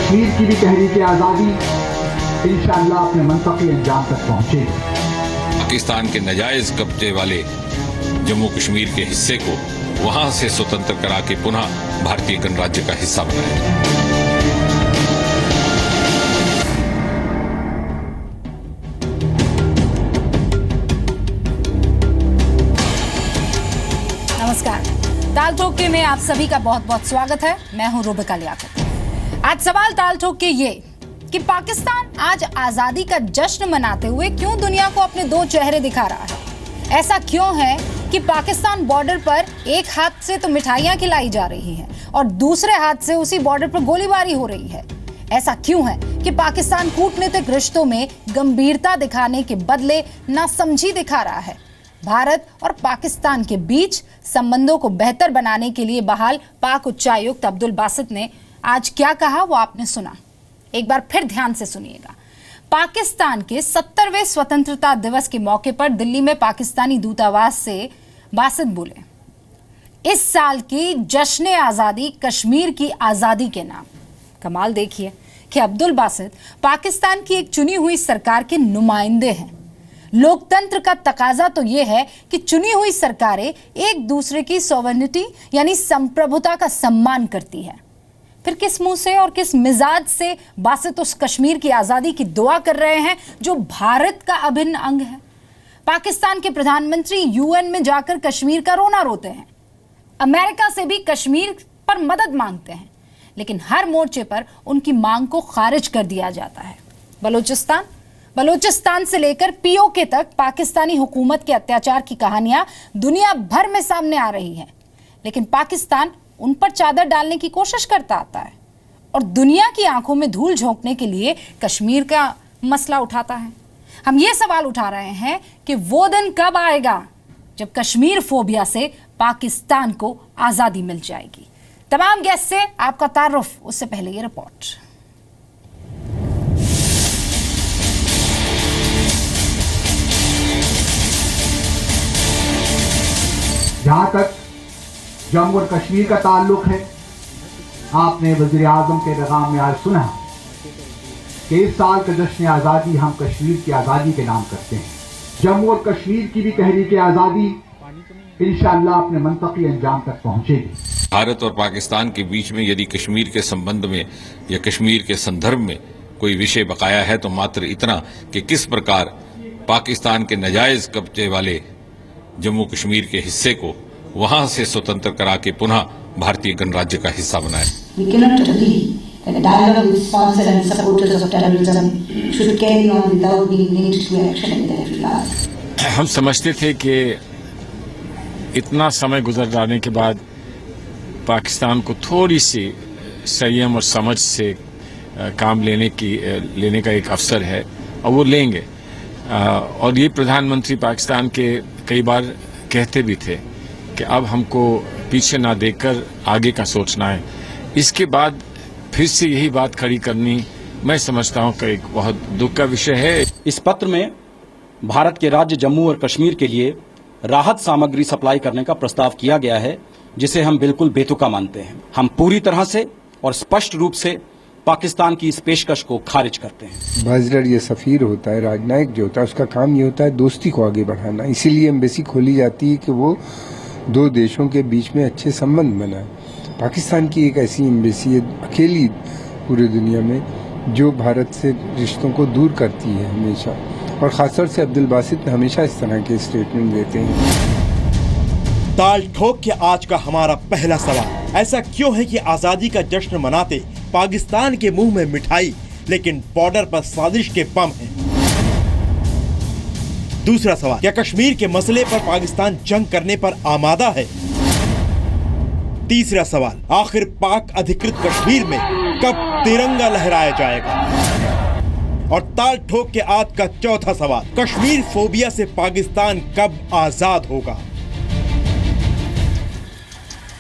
कश्मीर की भी तहरीक आज़ादी इंशाअल्लाह अपने मंतक़ी अंजाम तक पहुँचेगी। पाकिस्तान के नाजायज कब्जे वाले जम्मू कश्मीर के हिस्से को वहां से स्वतंत्र करा के पुनः भारतीय गणराज्य का हिस्सा बनाया। नमस्कार, ताल ठोक में आप सभी का बहुत बहुत स्वागत है। मैं हूं रुबिका लियाकत। आज सवाल ताल ठोक के ये कि पाकिस्तान आज आजादी का जश्न मनाते हुए क्यों दुनिया को अपने दो चेहरे दिखा रहा है। ऐसा क्यों है कि पाकिस्तान बॉर्डर पर एक हाथ से तो मिठाइयां खिलाई जा रही हैं और दूसरे हाथ से उसी बॉर्डर पर गोलीबारी हो रही है। ऐसा क्यों है कि पाकिस्तान कूटनीतिक रिश्तों में गंभीरता दिखाने के बदले नासमझी दिखा रहा है। भारत और पाकिस्तान के बीच संबंधों को बेहतर बनाने के लिए बहाल पाक उच्चायुक्त अब्दुल बासित ने आज क्या कहा वो आपने सुना। एक बार फिर ध्यान से सुनिएगा। पाकिस्तान के 70वें स्वतंत्रता दिवस के मौके पर दिल्ली में पाकिस्तानी दूतावास से बासित बोले, इस साल की जश्न आजादी कश्मीर की आजादी के नाम। कमाल देखिए कि अब्दुल बासित पाकिस्तान की एक चुनी हुई सरकार के नुमाइंदे हैं। लोकतंत्र का तकाजा तो यह है कि चुनी हुई सरकारें एक दूसरे की सॉवरेनिटी यानी संप्रभुता का सम्मान करती है। फिर किस मुंह से और किस मिजाज से बासित उस कश्मीर की आजादी की दुआ कर रहे हैं जो भारत का अभिन्न अंग है। पाकिस्तान के प्रधानमंत्री यूएन में जाकर कश्मीर का रोना रोते हैं, अमेरिका से भी कश्मीर पर मदद मांगते हैं, लेकिन हर मोर्चे पर उनकी मांग को खारिज कर दिया जाता है। बलूचिस्तान से लेकर पीओके तक पाकिस्तानी हुकूमत के अत्याचार की कहानियां दुनिया भर में सामने आ रही है, लेकिन पाकिस्तान उन पर चादर डालने की कोशिश करता आता है और दुनिया की आंखों में धूल झोंकने के लिए कश्मीर का मसला उठाता है। हम ये सवाल उठा रहे हैं कि वो दिन कब आएगा जब कश्मीर फोबिया से पाकिस्तान को आजादी मिल जाएगी। तमाम गेस्ट से आपका तारुफ, उससे पहले ये रिपोर्ट। जहां तक जम्मू और कश्मीर का ताल्लुक है, आपने वज़ीर आज़म के पैगाम में आज सुना कि इस साल का जश्न आज़ादी हम कश्मीर की आज़ादी के नाम करते हैं। जम्मू और कश्मीर की भी तहरीक आज़ादी इंशाअल्लाह अपने मंतक़ी अंजाम तक पहुँचेगी। भारत और पाकिस्तान के बीच में यदि कश्मीर के संबंध में या कश्मीर के संदर्भ में कोई विषय बकाया है तो मात्र इतना कि किस प्रकार पाकिस्तान के नाजायज कब्जे वाले जम्मू कश्मीर के हिस्से को वहां से स्वतंत्र करा के पुनः भारतीय गणराज्य का हिस्सा बनाया। We cannot agree that a dialogue with sponsors and supporters of terrorism should carry on without being linked to action in that regard. हम समझते थे कि इतना समय गुजर जाने के बाद पाकिस्तान को थोड़ी सी संयम और समझ से काम लेने का एक अवसर है और वो लेंगे। और ये प्रधानमंत्री पाकिस्तान के कई बार कहते भी थे कि अब हमको पीछे ना देखकर आगे का सोचना है। इसके बाद फिर से यही बात खड़ी करनी मैं समझता हूं कि एक बहुत दुख का विषय है। इस पत्र में भारत के राज्य जम्मू और कश्मीर के लिए राहत सामग्री सप्लाई करने का प्रस्ताव किया गया है, जिसे हम बिल्कुल बेतुका मानते हैं। हम पूरी तरह से और स्पष्ट रूप से पाकिस्तान की इस पेशकश को खारिज करते हैं। बाजरर ये सफीर होता है, राजनयिक जो होता है, उसका काम ये होता है दोस्ती को आगे बढ़ाना। इसीलिए एम्बेसी खोली जाती है कि वो दो देशों के बीच में अच्छे संबंध बनाए। पाकिस्तान की एक ऐसी एम्बेसी है अकेली पूरी दुनिया में जो भारत से रिश्तों को दूर करती है हमेशा, और खासतौर से अब्दुल बासित हमेशा इस तरह के स्टेटमेंट देते हैं। ताल ठोक के आज का हमारा पहला सवाल, ऐसा क्यों है कि आजादी का जश्न मनाते पाकिस्तान के मुंह में मिठाई लेकिन बॉर्डर पर साजिश के बम हैं। दूसरा सवाल, क्या कश्मीर के मसले पर पाकिस्तान जंग करने पर आमादा है? तीसरा सवाल, आखिर पाक अधिकृत कश्मीर में कब तिरंगा लहराया जाएगा? और ताल ठोक के आज का चौथा सवाल, कश्मीर फोबिया से पाकिस्तान कब आजाद होगा?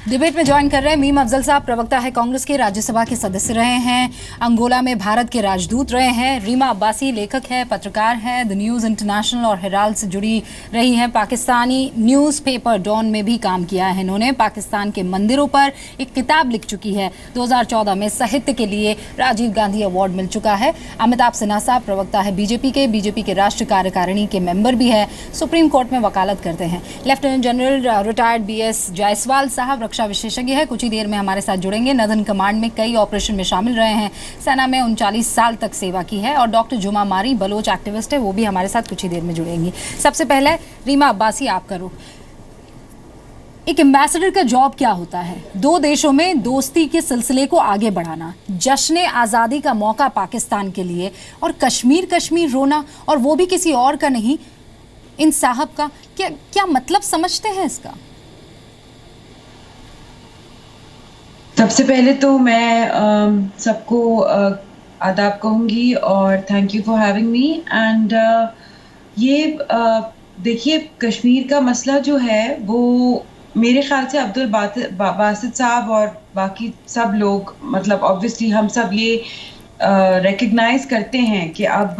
डिबेट में ज्वाइन कर रहे हैं मीम अफजल साहब, प्रवक्ता है कांग्रेस के, राज्यसभा के सदस्य रहे हैं, अंगोला में भारत के राजदूत रहे हैं। रीमा अब्बासी लेखक है, पत्रकार है, द न्यूज़ इंटरनेशनल और हेराल्ड से जुड़ी रही हैं। पाकिस्तानी न्यूज़पेपर डॉन में भी काम किया है इन्होंने। पाकिस्तान के मंदिरों पर एक किताब लिख चुकी है। 2014 में साहित्य के लिए राजीव गांधी अवार्ड मिल चुका है। अमिताभ सिन्हा साहब प्रवक्ता है बीजेपी के राष्ट्रीय कार्यकारिणी के मेंबर भी है, सुप्रीम कोर्ट में वकालत करते हैं। Lieutenant general retired BS Jaiswal साहब रक्षा विशेषज्ञ है, कुछ ही देर में हमारे साथ जुड़ेंगे। नदन कमांड में कई ऑपरेशन में शामिल रहे हैं, सेना में 39 साल तक सेवा की है। और डॉक्टर जुमा मारी बलोच एक्टिविस्ट है, वो भी हमारे साथ कुछ ही देर में जुड़ेंगी। सबसे पहले रीमा अब्बासी, आपका रुख। एक एम्बेसडर का जॉब क्या होता है? दो देशों में दोस्ती के सिलसिले को आगे बढ़ाना, जश्न आज़ादी का मौका पाकिस्तान के लिए, और कश्मीर रोना, और वो भी किसी और का नहीं, इन साहब का। क्या मतलब समझते हैं इसका? सबसे पहले तो मैं सबको आदाब कहूँगी और thank you for having me. And ये देखिए, कश्मीर का मसला जो है वो मेरे ख्याल से अब्दुल बासित साहब और बाकी सब लोग, मतलब ऑब्वियसली हम सब ये रिकग्नाइज करते हैं कि अब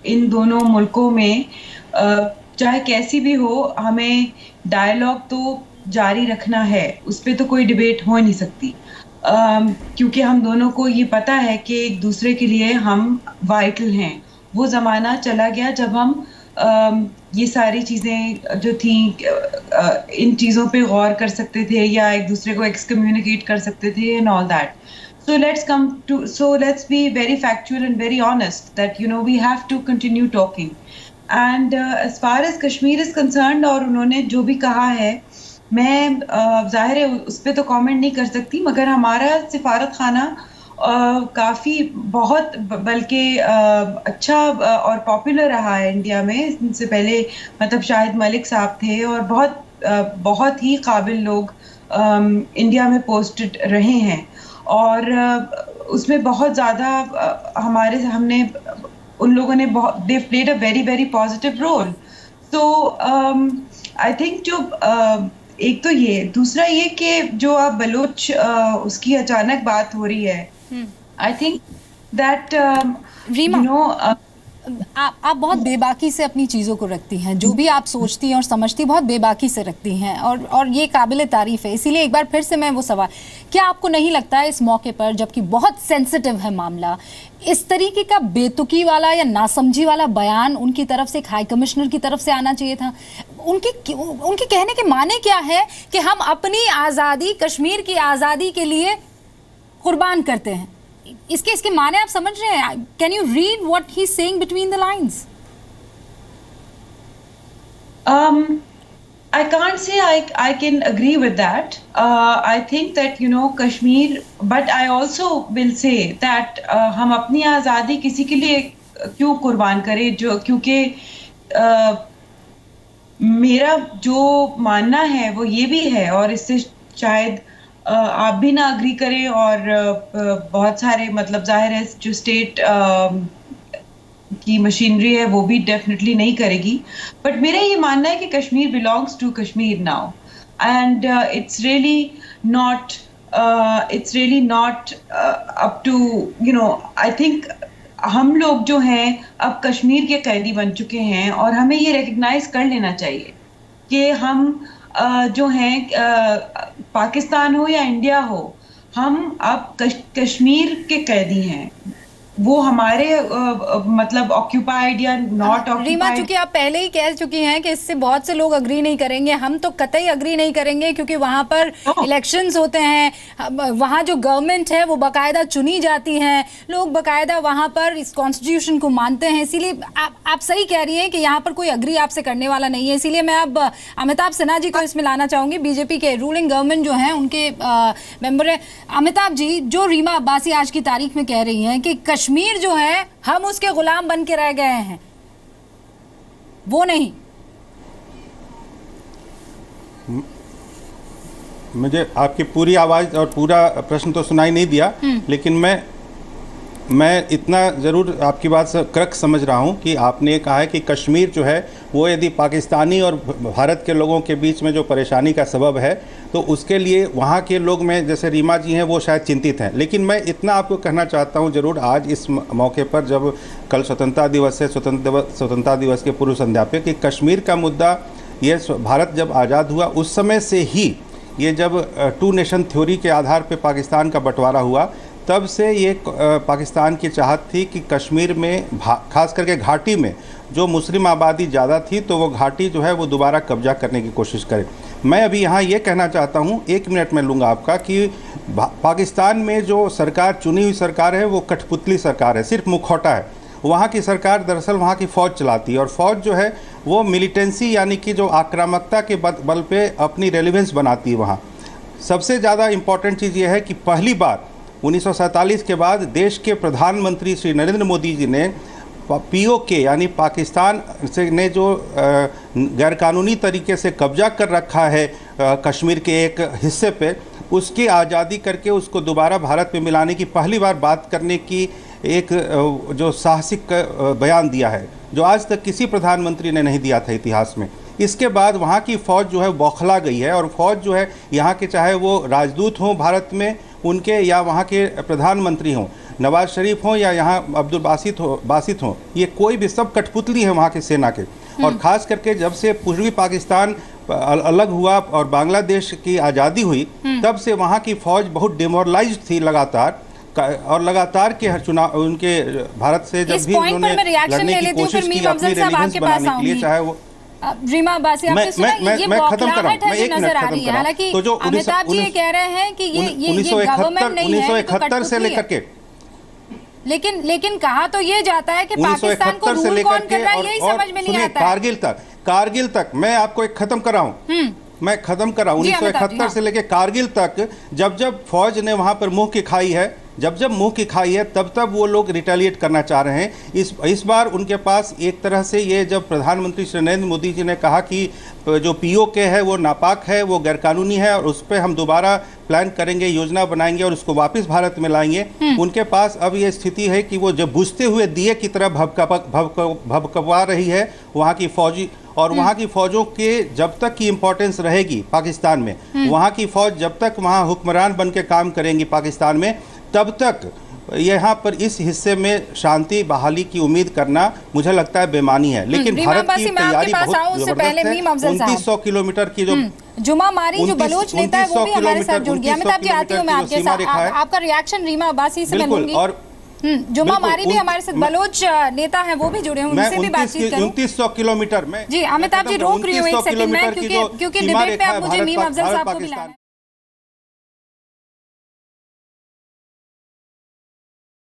इन दोनों मुल्कों में चाहे कैसी भी हो, हमें डायलॉग तो जारी रखना है, उस पर तो कोई डिबेट हो नहीं सकती। क्योंकि हम दोनों को ये पता है कि एक दूसरे के लिए हम वाइटल हैं। वो ज़माना चला गया जब हम ये सारी चीज़ें जो थी इन चीज़ों पे गौर कर सकते थे या एक दूसरे को एक्सकम्युनिकेट कर सकते थे and all that. So let's be very factual and very honest that we have to continue talking. And as far as Kashmir is concerned, और उन्होंने जो भी कहा है, मैं जाहिर है उस पर तो कमेंट नहीं कर सकती, मगर हमारा सिफारत खाना काफ़ी बहुत बल्कि अच्छा और पॉपुलर रहा है इंडिया में। इनसे पहले मतलब शाहिद मलिक साहब थे और बहुत ही काबिल लोग इंडिया में पोस्टेड रहे हैं, और उसमें बहुत ज़्यादा हमने उन लोगों ने they played a very very positive role. So I think जो एक तो ये, दूसरा ये कि जो आप बलोच उसकी अचानक बात हो रही है, आई थिंक दैट आप बहुत बेबाकी से अपनी चीज़ों को रखती हैं, जो भी आप सोचती हैं और समझती बहुत बेबाकी से रखती हैं, और ये काबिल तारीफ है। इसीलिए एक बार फिर से मैं वो सवाल, क्या आपको नहीं लगता है इस मौके पर, जबकि बहुत सेंसिटिव है मामला, इस तरीके का बेतुकी वाला या नासमझी वाला बयान उनकी तरफ से, हाई कमिश्नर की तरफ से आना चाहिए था? उनके कहने के माने क्या है कि हम अपनी आज़ादी, कश्मीर की आज़ादी के लिए कुर्बान करते हैं? इसके माने आप समझ रहे हैं? Can you read what he is saying between the lines? I can't say I can agree with that. I think that Kashmir, but I also will say that हम अपनी आज़ादी किसी के लिए क्यों कुर्बान करें, जो क्योंकि मेरा जो मानना है वो ये भी है, और इससे शायद आप भी ना अग्री करें, और बहुत सारे मतलब जाहिर है जो स्टेट की मशीनरी है वो भी डेफिनेटली नहीं करेगी। बट मेरा ये मानना है कि Kashmir belongs to Kashmir now, and it's really not up to I think हम लोग जो हैं अब कश्मीर के कैदी बन चुके हैं, और हमें ये रिकग्नाइज कर लेना चाहिए कि हम जो हैं पाकिस्तान हो या इंडिया हो, हम अब कश्मीर के कैदी हैं। वो हमारे मतलब ऑक्यूपाइड या नॉट ऑक्यूपाइड। रीमा, चूंकि आप पहले ही कह चुकी हैं कि इससे बहुत से लोग अग्री नहीं करेंगे, हम तो कतई अग्री नहीं करेंगे, क्योंकि वहां पर इलेक्शंस होते हैं, वहां जो गवर्नमेंट है वो बाकायदा चुनी जाती है, लोग बाकायदा वहां पर इस कॉन्स्टिट्यूशन को मानते हैं। इसीलिए आप सही कह रही हैं कि यहाँ पर कोई अग्री आपसे करने वाला नहीं है। इसीलिए मैं अब अमिताभ सिन्हा जी को इसमें लाना चाहूंगी, बीजेपी के रूलिंग गवर्नमेंट जो है उनके मेंबर है। अमिताभ जी, जो रीमा अब्बासी आज की तारीख में कह रही हैं कि कश्मीर जो है हम उसके गुलाम बन के रह गए हैं, वो नहीं। मुझे आपकी पूरी आवाज और पूरा प्रश्न तो सुनाई नहीं दिया, लेकिन मैं इतना जरूर आपकी बात से क्रक्स समझ रहा हूं कि आपने कहा है कि कश्मीर जो है वो यदि पाकिस्तानी और भारत के लोगों के बीच में जो परेशानी का सबब है, तो उसके लिए वहाँ के लोग में जैसे रीमा जी हैं वो शायद चिंतित हैं। लेकिन मैं इतना आपको कहना चाहता हूँ ज़रूर आज इस मौके पर, जब कल स्वतंत्रता दिवस है, स्वतंत्रता दिवस के पूर्व संध्या पे, कि कश्मीर का मुद्दा, ये भारत जब आज़ाद हुआ उस समय से ही, ये जब टू नेशन थ्योरी के आधार पे पाकिस्तान का बंटवारा हुआ, तब से ये पाकिस्तान की चाहत थी कि कश्मीर में खास करके घाटी में जो मुस्लिम आबादी ज़्यादा थी, तो वो घाटी जो है वो दोबारा कब्जा करने की कोशिश करे। मैं अभी यहाँ ये कहना चाहता हूँ, 1 मिनट में लूँगा आपका, कि पाकिस्तान में जो सरकार, चुनी हुई सरकार है, वो कठपुतली सरकार है, सिर्फ मुखौटा है। वहाँ की सरकार दरअसल वहाँ की फ़ौज चलाती है, और फ़ौज जो है वो मिलिटेंसी यानी कि जो आक्रामकता के बल पे अपनी रेलिवेंस बनाती है वहाँ। सबसे ज़्यादा इम्पॉर्टेंट चीज़ ये है कि पहली बार 1947 के बाद देश के प्रधानमंत्री श्री नरेंद्र मोदी जी ने पीओके यानी पाकिस्तान से ने जो गैरकानूनी तरीके से कब्जा कर रखा है कश्मीर के एक हिस्से पे, उसकी आज़ादी करके उसको दोबारा भारत में मिलाने की पहली बार बात करने की एक जो साहसिक बयान दिया है, जो आज तक किसी प्रधानमंत्री ने नहीं दिया था इतिहास में। इसके बाद वहाँ की फ़ौज जो है बौखला गई है, और फ़ौज जो है यहाँ के, चाहे वो राजदूत हों भारत में उनके, या वहाँ के प्रधानमंत्री हों नवाज शरीफ हों, या यहाँ अब्दुल बासित हों, ये कोई भी, सब कठपुतली है वहाँ के सेना के। और ख़ास करके जब से पूर्वी पाकिस्तान अलग हुआ और बांग्लादेश की आज़ादी हुई, तब से वहाँ की फ़ौज बहुत डिमोरलाइज थी लगातार, और लगातार के चुनाव उनके भारत से जब भी उन्होंने लड़ने की कोशिश की अपनी रेलिवेंस बनाने के लिए, चाहे वो रीमा अब्बासी, आपने सुना ये बौखलाहट है जो नजर आ रही है। हालांकि तो जो अमिताभ जी ये कह रहे हैं कि ये गवर्नमेंट नहीं है, 1971 से लेकर के, लेकिन कहा तो ये जाता है कि पाकिस्तान को रूल कौन कर रहा है, यही समझ में नहीं आता। कारगिल तक मैं आपको एक खत्म कर रहा हूँ, मैं खत्म कर रहा हूँ। 1971 से लेकर कारगिल तक जब फौज ने वहां पर मुंह की खाई है, जब मुंह की खाई है, तब वो लोग रिटेलिएट करना चाह रहे हैं। इस बार उनके पास एक तरह से, ये जब प्रधानमंत्री श्री नरेंद्र मोदी जी ने कहा कि जो पीओके है वो नापाक है, वो गैरकानूनी है, और उस पर हम दोबारा प्लान करेंगे, योजना बनाएंगे और उसको वापस भारत में लाएंगे, उनके पास अब ये स्थिति है कि वो जब बुझते हुए दिए की तरह भभकवा रही है वहाँ की फौजी, और वहाँ की फौजों के जब तक की इम्पोर्टेंस रहेगी पाकिस्तान में, वहाँ की फौज जब तक वहाँ हुक्मरान बन के काम करेंगी पाकिस्तान में, तब तक यहाँ पर इस हिस्से में शांति बहाली की उम्मीद करना मुझे लगता है बेमानी है। लेकिन भारत की तैयारी बहुत जबरदस्त है। 2900 किलोमीटर की जो जुमा मारी जो बलोच नेता है वो भी हमारे साथ जुड़ गया। अमिताभ जी आती हूँ मैं आपके साथ, आपका रिएक्शन रीमा अब्बासी से मैं लूंगी। और जुमा मारी भी हमारे साथ बलोच नेता है, वो भी जुड़े हैं, उनसे भी बातचीत करूं। 2900 किलोमीटर में जी अमिताभ जी रोक रही हूँ एक सेकंड में, क्योंकि डिबेट पे आप मुझे मीम अफजल साहब को भी लाना है।